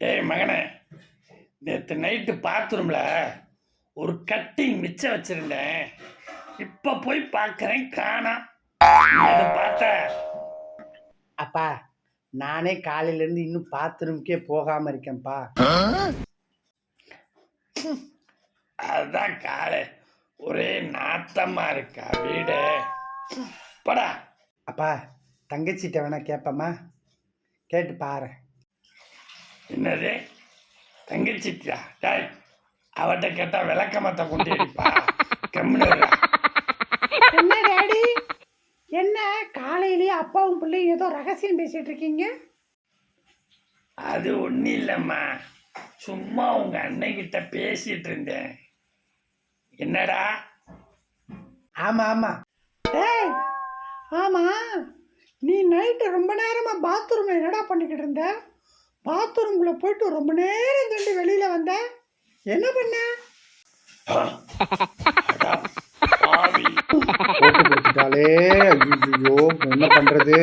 டேய் மகனே, நேற்று நைட்டு பாத்ரூமில் ஒரு கட்டிங் மிச்சம் வச்சிருந்தேன். இப்போ போய் பார்க்குறேன் காணோம். நீ அதை பார்த்த? அப்பா நானே காலையிலேருந்து இன்னும் பாத்ரூம்க்கே போகாமல் இருக்கேன்ப்பா. அதுதான் காலை ஒரே நாத்தமா இருக்கா வீடு. படா. அப்பா தங்கச்சிட்ட வேணா கேட்பம்மா, கேட்டு பாரு. என்னது தங்கச்சிட்டியா? டாய், அவட்ட கேட்டா விளக்கமத்தை கொண்டு அடிப்பா. கம்முனு. என்ன டேடி, என்ன காலையிலேயே அப்பாவும் பிள்ளையும் ஏதோ ரகசியம் பேசிட்டு இருக்கீங்க? அது ஒன்றும் இல்லைம்மா, சும்மா உங்க அன்னைக்கிட்ட பேசிட்டு இருந்தேன். என்னடா? ஆமா ஆமா. டேய் ஆமா, நீ நைட்டு ரொம்ப நேரமா பாத்ரூம்ல என்னடா பண்ணிக்கிட்டு இருந்த? பாத்ரூம்குள்ள போயிட்டு ரொம்ப நேரம் தள்ளி வெளியில வந்த, என்ன பண்ண? அடா பாவி. போட்டு கொடுத்துட்டாலே, ஐயோ என்ன பண்றது?